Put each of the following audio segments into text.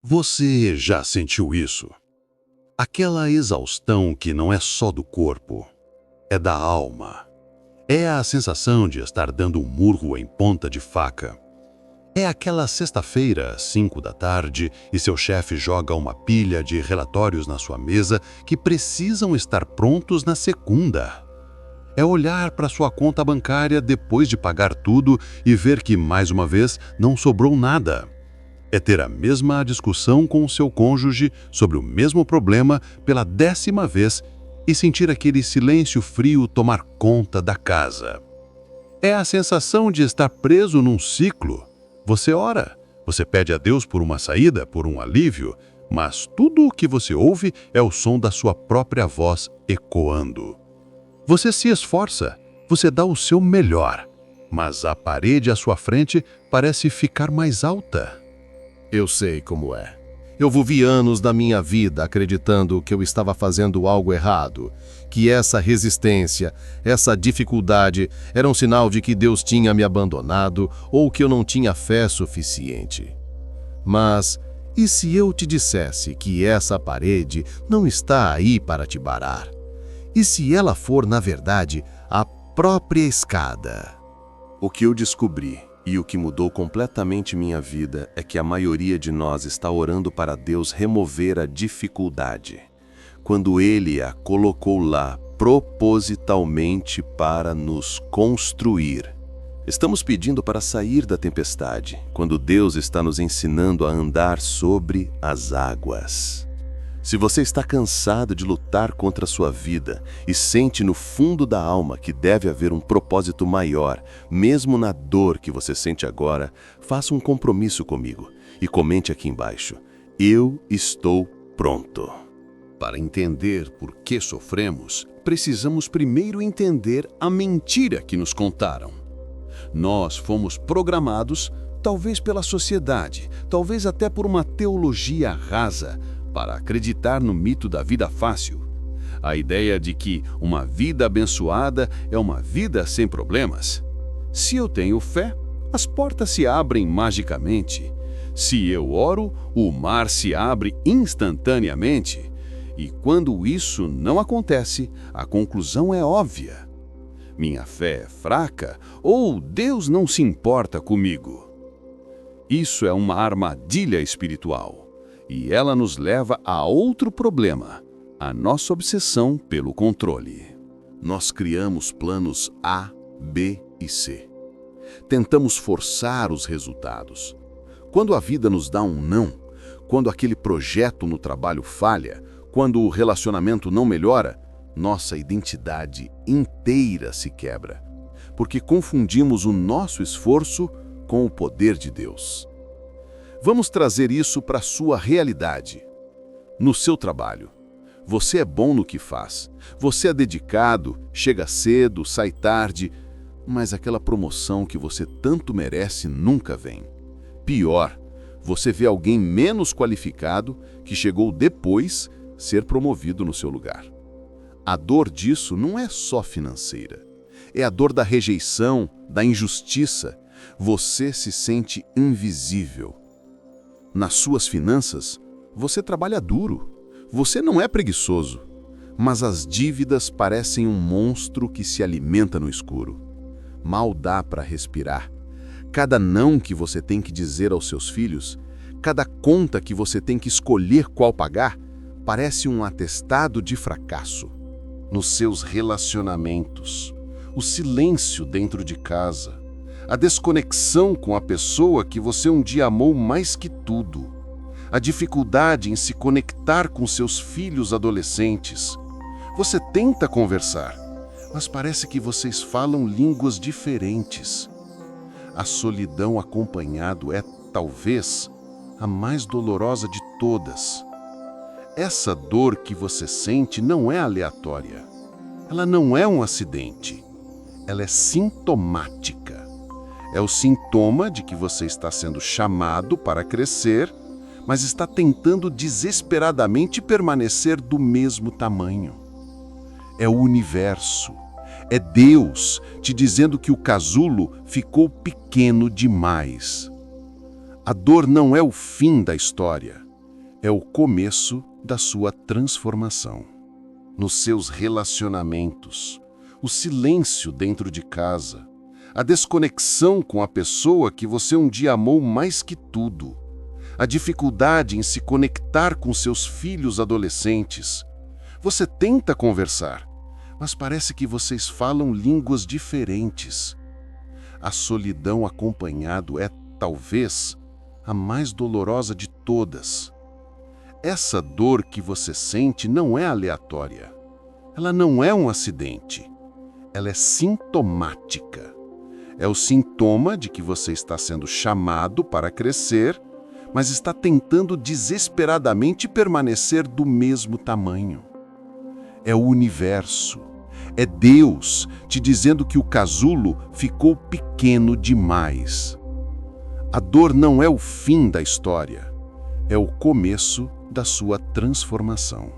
Você já sentiu isso? Aquela exaustão que não é só do corpo, é da alma. É a sensação de estar dando um murro em ponta de faca. É aquela sexta-feira, 5 da tarde, e seu chefe joga uma pilha de relatórios na sua mesa que precisam estar prontos na segunda. É olhar para sua conta bancária depois de pagar tudo e ver que, mais uma vez, não sobrou nada. É ter a mesma discussão com o seu cônjuge sobre o mesmo problema pela 10ª vez e sentir aquele silêncio frio tomar conta da casa. É a sensação de estar preso num ciclo. Você ora, você pede a Deus por uma saída, por um alívio, mas tudo o que você ouve é o som da sua própria voz ecoando. Você se esforça, você dá o seu melhor, mas a parede à sua frente parece ficar mais alta. Eu sei como é. Eu vivi anos da minha vida acreditando que eu estava fazendo algo errado, que essa resistência, essa dificuldade era um sinal de que Deus tinha me abandonado ou que eu não tinha fé suficiente. Mas e se eu te dissesse que essa parede não está aí para te parar? E se ela for, na verdade, a própria escada? O que eu descobri e o que mudou completamente minha vida é que a maioria de nós está orando para Deus remover a dificuldade, quando Ele a colocou lá propositalmente para nos construir. Estamos pedindo para sair da tempestade, quando Deus está nos ensinando a andar sobre as águas. Se você está cansado de lutar contra a sua vida e sente no fundo da alma que deve haver um propósito maior, mesmo na dor que você sente agora, faça um compromisso comigo e comente aqui embaixo: eu estou pronto. Para entender por que sofremos, precisamos primeiro entender a mentira que nos contaram. Nós fomos programados, talvez pela sociedade, talvez até por uma teologia rasa, para acreditar no mito da vida fácil. A ideia de que uma vida abençoada é uma vida sem problemas. Se eu tenho fé, as portas se abrem magicamente. Se eu oro, o mar se abre instantaneamente. E quando isso não acontece, a conclusão é óbvia. Minha fé é fraca ou Deus não se importa comigo. Isso é uma armadilha espiritual. E ela nos leva a outro problema, a nossa obsessão pelo controle. Nós criamos planos A, B e C. Tentamos forçar os resultados. Quando a vida nos dá um não, quando aquele projeto no trabalho falha, quando o relacionamento não melhora, nossa identidade inteira se quebra, porque confundimos o nosso esforço com o poder de Deus. Vamos trazer isso para a sua realidade. No seu trabalho, você é bom no que faz, você é dedicado, chega cedo, sai tarde, mas aquela promoção que você tanto merece nunca vem. Pior, você vê alguém menos qualificado que chegou depois ser promovido no seu lugar. A dor disso não é só financeira, é a dor da rejeição, da injustiça. Você se sente invisível. Nas suas finanças, você trabalha duro, você não é preguiçoso, mas as dívidas parecem um monstro que se alimenta no escuro. Mal dá para respirar. Cada não que você tem que dizer aos seus filhos, cada conta que você tem que escolher qual pagar, parece um atestado de fracasso. Nos seus relacionamentos, o silêncio dentro de casa, a desconexão com a pessoa que você um dia amou mais que tudo, a dificuldade em se conectar com seus filhos adolescentes. Você tenta conversar, mas parece que vocês falam línguas diferentes. A solidão acompanhado é, talvez, a mais dolorosa de todas. Essa dor que você sente não é aleatória. Ela não é um acidente. Ela é sintomática. É o sintoma de que você está sendo chamado para crescer, mas está tentando desesperadamente permanecer do mesmo tamanho. É o universo. É Deus te dizendo que o casulo ficou pequeno demais. A dor não é o fim da história. é o começo da sua transformação. Nos seus relacionamentos, o silêncio dentro de casa, a desconexão com a pessoa que você um dia amou mais que tudo, a dificuldade em se conectar com seus filhos adolescentes. Você tenta conversar, mas parece que vocês falam línguas diferentes. A solidão acompanhado é, talvez, a mais dolorosa de todas. Essa dor que você sente não é aleatória. Ela não é um acidente. Ela é sintomática. É o sintoma de que você está sendo chamado para crescer, mas está tentando desesperadamente permanecer do mesmo tamanho. É o universo. É Deus te dizendo que o casulo ficou pequeno demais. A dor não é o fim da história. É o começo da sua transformação.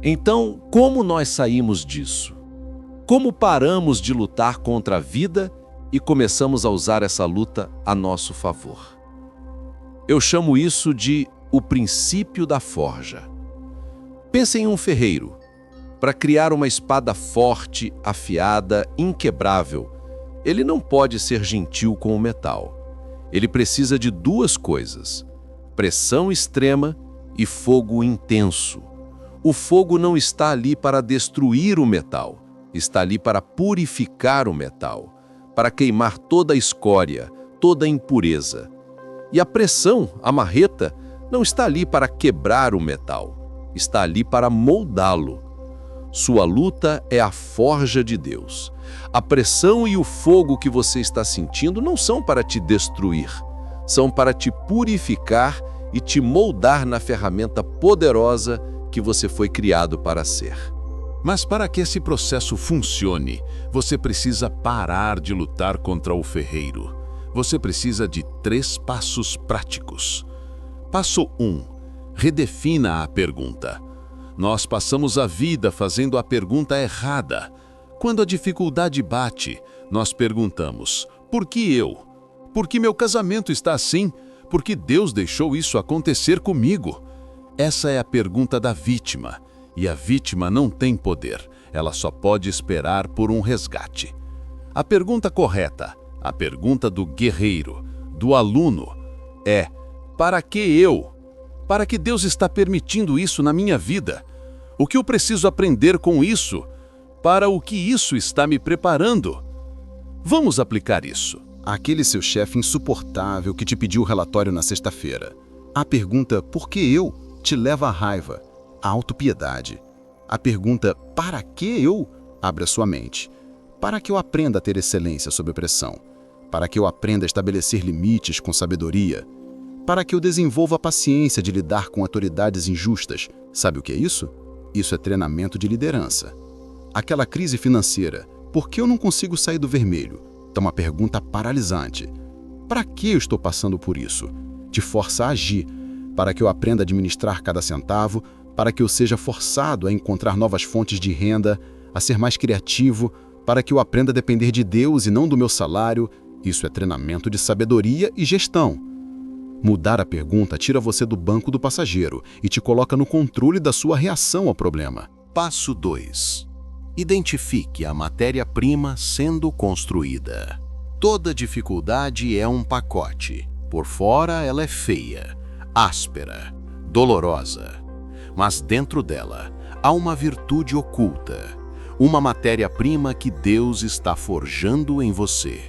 Então, como nós saímos disso? Como paramos de lutar contra a vida e começamos a usar essa luta a nosso favor? Eu chamo isso de o princípio da forja. Pense em um ferreiro. Para criar uma espada forte, afiada, inquebrável, ele não pode ser gentil com o metal. Ele precisa de duas coisas: pressão extrema e fogo intenso. O fogo não está ali para destruir o metal, está ali para purificar o metal, para queimar toda a escória, toda a impureza. E a pressão, a marreta, não está ali para quebrar o metal, está ali para moldá-lo. Sua luta é a forja de Deus. A pressão e o fogo que você está sentindo não são para te destruir, são para te purificar e te moldar na ferramenta poderosa que você foi criado para ser. Mas para que esse processo funcione, você precisa parar de lutar contra o ferreiro. Você precisa de 3 passos práticos. Passo 1. Redefina a pergunta. Nós passamos a vida fazendo a pergunta errada. Quando a dificuldade bate, nós perguntamos: por que eu? Por que meu casamento está assim? Por que Deus deixou isso acontecer comigo? Essa é a pergunta da vítima. E a vítima não tem poder. Ela só pode esperar por um resgate. A pergunta correta, a pergunta do guerreiro, do aluno, é: para que eu? Para que Deus está permitindo isso na minha vida? O que eu preciso aprender com isso? Para o que isso está me preparando? Vamos aplicar isso. Aquele seu chefe insuportável que te pediu o relatório na sexta-feira. A pergunta "por que eu?" te leva à raiva, à autopiedade. A pergunta "para que eu?" abre a sua mente. Para que eu aprenda a ter excelência sob pressão. Para que eu aprenda a estabelecer limites com sabedoria. Para que eu desenvolva a paciência de lidar com autoridades injustas. Sabe o que é isso? Isso é treinamento de liderança. Aquela crise financeira, por que eu não consigo sair do vermelho? É uma pergunta paralisante. Para que eu estou passando por isso? Te força a agir, para que eu aprenda a administrar cada centavo, para que eu seja forçado a encontrar novas fontes de renda, a ser mais criativo, para que eu aprenda a depender de Deus e não do meu salário. Isso é treinamento de sabedoria e gestão. Mudar a pergunta tira você do banco do passageiro e te coloca no controle da sua reação ao problema. Passo 2. Identifique a matéria-prima sendo construída. Toda dificuldade é um pacote. Por fora ela é feia, áspera, dolorosa. Mas dentro dela há uma virtude oculta, uma matéria-prima que Deus está forjando em você.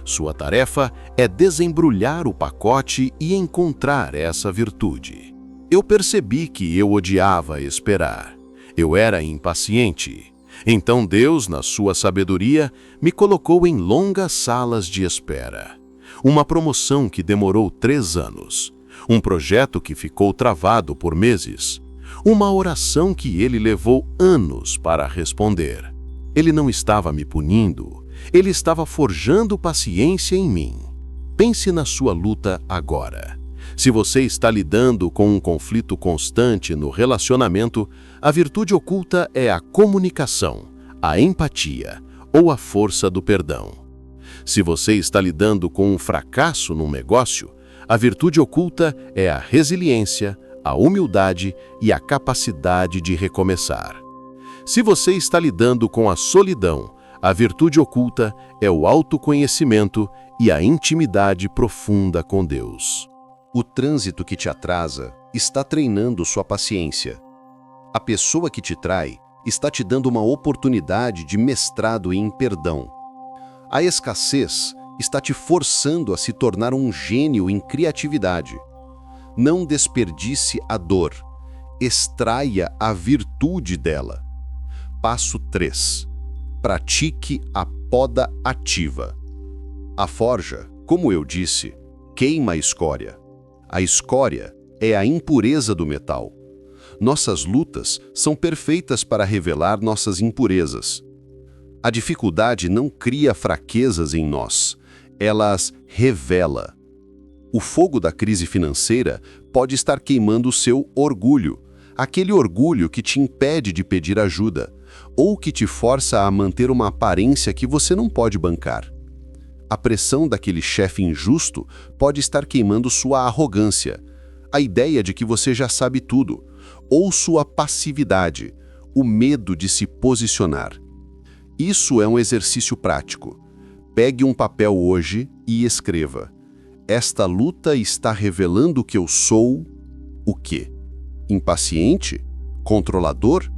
Sua tarefa é desembrulhar o pacote e encontrar essa virtude. Eu percebi que eu odiava esperar. Eu era impaciente. Então Deus, na sua sabedoria, me colocou em longas salas de espera. Uma promoção que demorou 3 anos. Um projeto que ficou travado por meses. Uma oração que ele levou anos para responder. Ele não estava me punindo. Ele estava forjando paciência em mim. Pense na sua luta agora. Se você está lidando com um conflito constante no relacionamento, a virtude oculta é a comunicação, a empatia ou a força do perdão. Se você está lidando com um fracasso num negócio, a virtude oculta é a resiliência, a humildade e a capacidade de recomeçar. Se você está lidando com a solidão, a virtude oculta é o autoconhecimento e a intimidade profunda com Deus. O trânsito que te atrasa está treinando sua paciência. A pessoa que te trai está te dando uma oportunidade de mestrado em perdão. A escassez está te forçando a se tornar um gênio em criatividade. Não desperdice a dor, extraia a virtude dela. Passo 3. Pratique a poda ativa. A forja, como eu disse, queima a escória. A escória é a impureza do metal. Nossas lutas são perfeitas para revelar nossas impurezas. A dificuldade não cria fraquezas em nós, ela as revela. O fogo da crise financeira pode estar queimando o seu orgulho, aquele orgulho que te impede de pedir ajuda, ou que te força a manter uma aparência que você não pode bancar. A pressão daquele chefe injusto pode estar queimando sua arrogância, a ideia de que você já sabe tudo, ou sua passividade, o medo de se posicionar. Isso é um exercício prático. Pegue um papel hoje e escreva: esta luta está revelando que eu sou o quê? Impaciente? Controlador?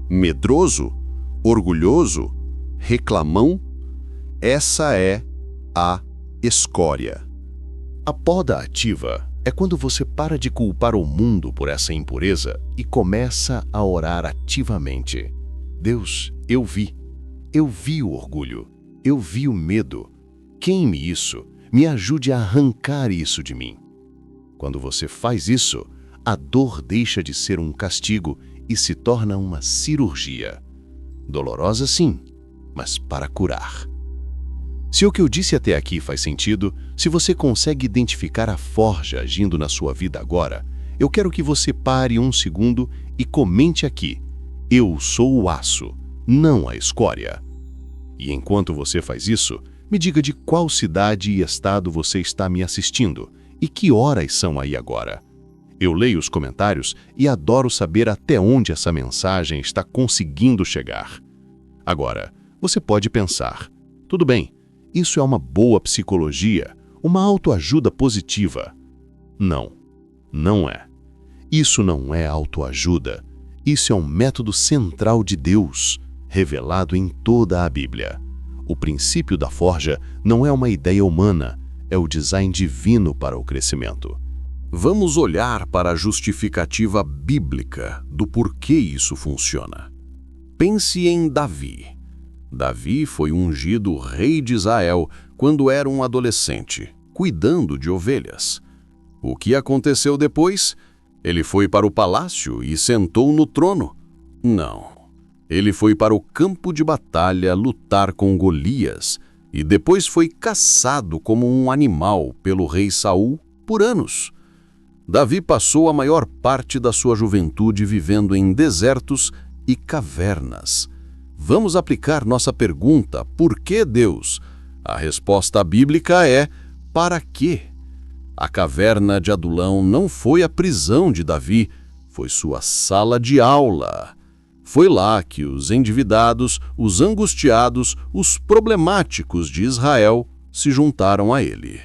Medroso? Orgulhoso? Reclamão? Essa é a escória. A poda ativa é quando você para de culpar o mundo por essa impureza e começa a orar ativamente. Deus, eu vi o orgulho, eu vi o medo. Queime isso, me ajude a arrancar isso de mim. Quando você faz isso, a dor deixa de ser um castigo e se torna uma cirurgia. Dolorosa sim, mas para curar. Se o que eu disse até aqui faz sentido, se você consegue identificar a forja agindo na sua vida agora, eu quero que você pare um segundo e comente aqui: eu sou o aço, não a escória. E enquanto você faz isso, me diga de qual cidade e estado você está me assistindo e que horas são aí agora. Eu leio os comentários e adoro saber até onde essa mensagem está conseguindo chegar. Agora, você pode pensar: tudo bem, isso é uma boa psicologia, uma autoajuda positiva. Não, não é. Isso não é autoajuda. Isso é um método central de Deus, revelado em toda a Bíblia. O princípio da forja não é uma ideia humana, é o design divino para o crescimento. Vamos olhar para a justificativa bíblica do porquê isso funciona. Pense em Davi. Davi foi ungido rei de Israel quando era um adolescente, cuidando de ovelhas. O que aconteceu depois? Ele foi para o palácio e sentou no trono? Não. Ele foi para o campo de batalha lutar com Golias e depois foi caçado como um animal pelo rei Saul por anos. Davi passou a maior parte da sua juventude vivendo em desertos e cavernas. Vamos aplicar nossa pergunta: por que Deus? A resposta bíblica é: para quê? A caverna de Adulão não foi a prisão de Davi, foi sua sala de aula. Foi lá que os endividados, os angustiados, os problemáticos de Israel se juntaram a ele.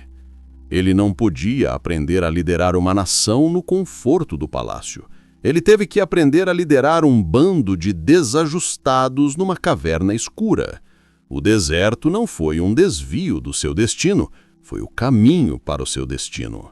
Ele não podia aprender a liderar uma nação no conforto do palácio. Ele teve que aprender a liderar um bando de desajustados numa caverna escura. O deserto não foi um desvio do seu destino, foi o caminho para o seu destino.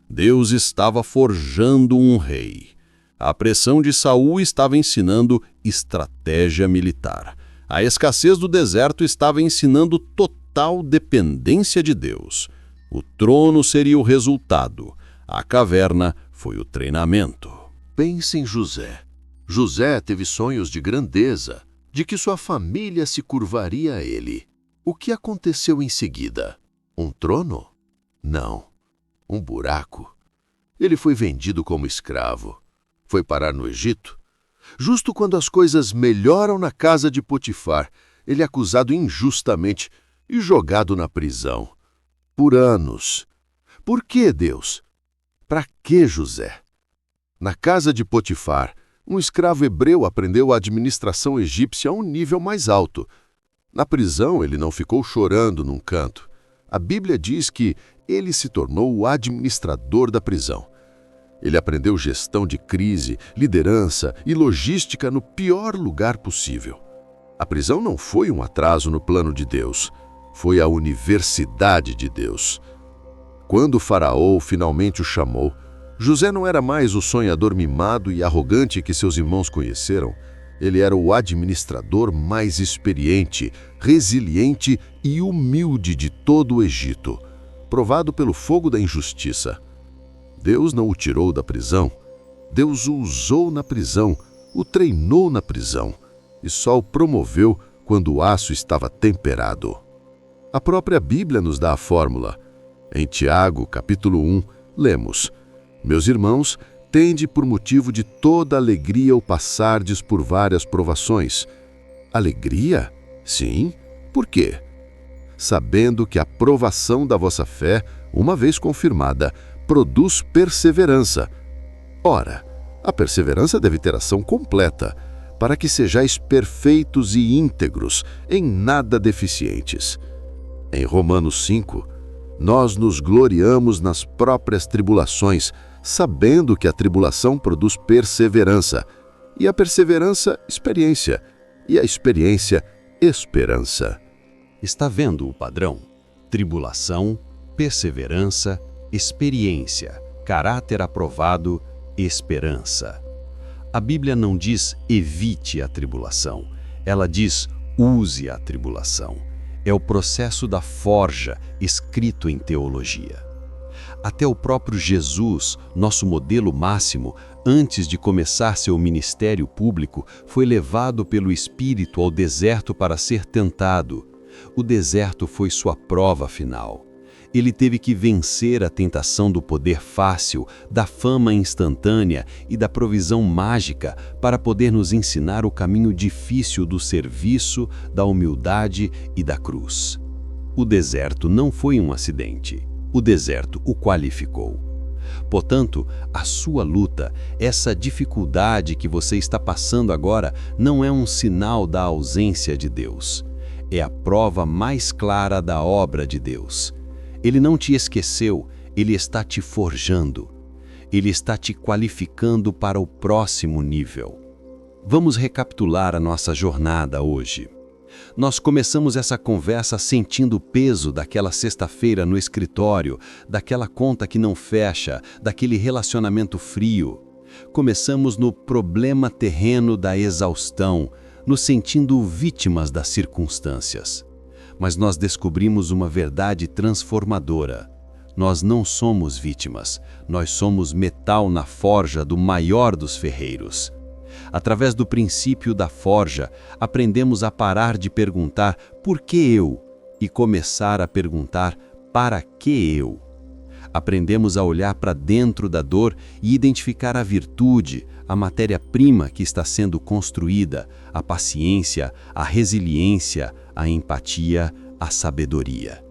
Deus estava forjando um rei. A pressão de Saul estava ensinando estratégia militar. A escassez do deserto estava ensinando total dependência de Deus. O trono seria o resultado. A caverna foi o treinamento. Pense em José. José teve sonhos de grandeza, de que sua família se curvaria a ele. O que aconteceu em seguida? Um trono? Não. Um buraco. Ele foi vendido como escravo. Foi parar no Egito. Justo quando as coisas melhoram na casa de Potifar, ele é acusado injustamente e jogado na prisão. Por anos. Por que Deus? Para que José? Na casa de Potifar, um escravo hebreu aprendeu a administração egípcia a um nível mais alto. Na prisão, ele não ficou chorando num canto. A Bíblia diz que ele se tornou o administrador da prisão. Ele aprendeu gestão de crise, liderança e logística no pior lugar possível. A prisão não foi um atraso no plano de Deus, foi a universidade de Deus. Quando o faraó finalmente o chamou, José não era mais o sonhador mimado e arrogante que seus irmãos conheceram. Ele era o administrador mais experiente, resiliente e humilde de todo o Egito, provado pelo fogo da injustiça. Deus não o tirou da prisão. Deus o usou na prisão, o treinou na prisão e só o promoveu quando o aço estava temperado. A própria Bíblia nos dá a fórmula. Em Tiago, capítulo 1, lemos: Meus irmãos, tende por motivo de toda alegria o passardes por várias provações. Alegria? Sim. Por quê? Sabendo que a provação da vossa fé, uma vez confirmada, produz perseverança. Ora, a perseverança deve ter ação completa, para que sejais perfeitos e íntegros, em nada deficientes. Em Romanos 5, nós nos gloriamos nas próprias tribulações, sabendo que a tribulação produz perseverança, e a perseverança, experiência, e a experiência, esperança. Está vendo o padrão? Tribulação, perseverança, experiência, caráter aprovado, esperança. A Bíblia não diz evite a tribulação, ela diz use a tribulação. É o processo da forja escrito em teologia. Até o próprio Jesus, nosso modelo máximo, antes de começar seu ministério público, foi levado pelo Espírito ao deserto para ser tentado. O deserto foi sua prova final. Ele teve que vencer a tentação do poder fácil, da fama instantânea e da provisão mágica para poder nos ensinar o caminho difícil do serviço, da humildade e da cruz. O deserto não foi um acidente. O deserto o qualificou. Portanto, a sua luta, essa dificuldade que você está passando agora, não é um sinal da ausência de Deus. É a prova mais clara da obra de Deus. Ele não te esqueceu, ele está te forjando. Ele está te qualificando para o próximo nível. Vamos recapitular a nossa jornada hoje. Nós começamos essa conversa sentindo o peso daquela sexta-feira no escritório, daquela conta que não fecha, daquele relacionamento frio. Começamos no problema terreno da exaustão, nos sentindo vítimas das circunstâncias. Mas nós descobrimos uma verdade transformadora. Nós não somos vítimas, nós somos metal na forja do maior dos ferreiros. Através do princípio da forja, aprendemos a parar de perguntar por que eu e começar a perguntar para que eu. Aprendemos a olhar para dentro da dor e identificar a virtude, a matéria-prima que está sendo construída, a paciência, a resiliência, a empatia, a sabedoria.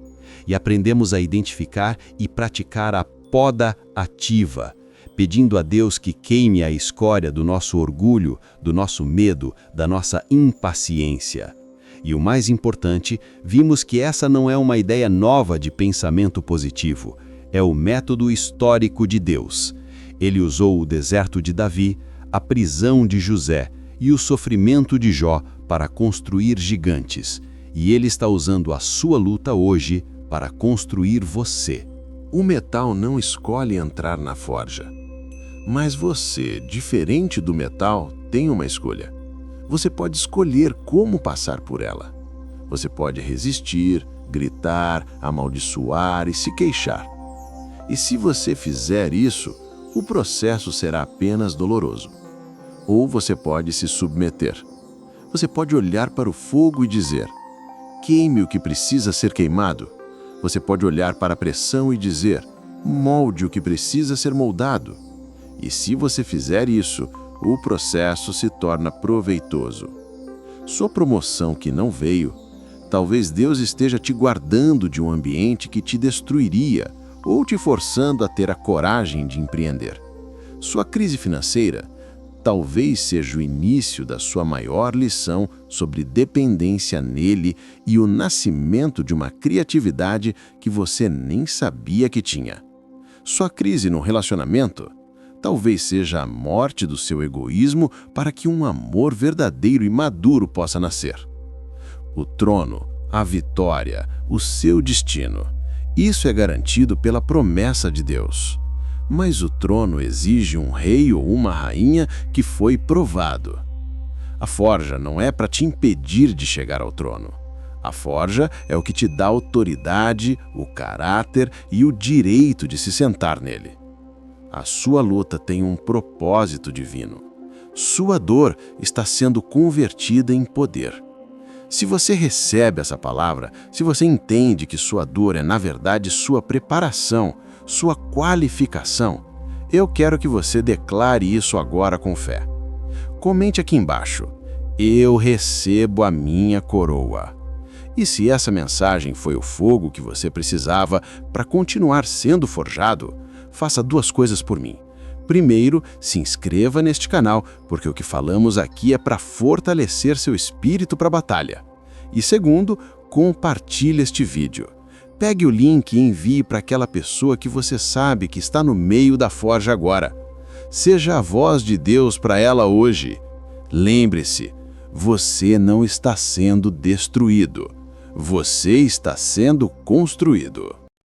E aprendemos a identificar e praticar a poda ativa, pedindo a Deus que queime a escória do nosso orgulho, do nosso medo, da nossa impaciência. E o mais importante, vimos que essa não é uma ideia nova de pensamento positivo, é o método histórico de Deus. Ele usou o deserto de Davi, a prisão de José e o sofrimento de Jó para construir gigantes. E ele está usando a sua luta hoje para construir você. O metal não escolhe entrar na forja. Mas você, diferente do metal, tem uma escolha. Você pode escolher como passar por ela. Você pode resistir, gritar, amaldiçoar e se queixar. E se você fizer isso, o processo será apenas doloroso. Ou você pode se submeter. Você pode olhar para o fogo e dizer: queime o que precisa ser queimado. Você pode olhar para a pressão e dizer: molde o que precisa ser moldado. E se você fizer isso, o processo se torna proveitoso. Sua promoção que não veio, talvez Deus esteja te guardando de um ambiente que te destruiria ou te forçando a ter a coragem de empreender. Sua crise financeira talvez seja o início da sua maior lição sobre dependência nele e o nascimento de uma criatividade que você nem sabia que tinha. Sua crise no relacionamento talvez seja a morte do seu egoísmo para que um amor verdadeiro e maduro possa nascer. O trono, a vitória, o seu destino. Isso é garantido pela promessa de Deus. Mas o trono exige um rei ou uma rainha que foi provado. A forja não é para te impedir de chegar ao trono. A forja é o que te dá autoridade, o caráter e o direito de se sentar nele. A sua luta tem um propósito divino. Sua dor está sendo convertida em poder. Se você recebe essa palavra, se você entende que sua dor é, na verdade, sua preparação, sua qualificação, eu quero que você declare isso agora com fé. Comente aqui embaixo: eu recebo a minha coroa. E se essa mensagem foi o fogo que você precisava para continuar sendo forjado, faça 2 coisas por mim. Primeiro, se inscreva neste canal, porque o que falamos aqui é para fortalecer seu espírito para a batalha. E segundo, compartilhe este vídeo. Pegue o link e envie para aquela pessoa que você sabe que está no meio da forja agora. Seja a voz de Deus para ela hoje. Lembre-se, você não está sendo destruído. Você está sendo construído.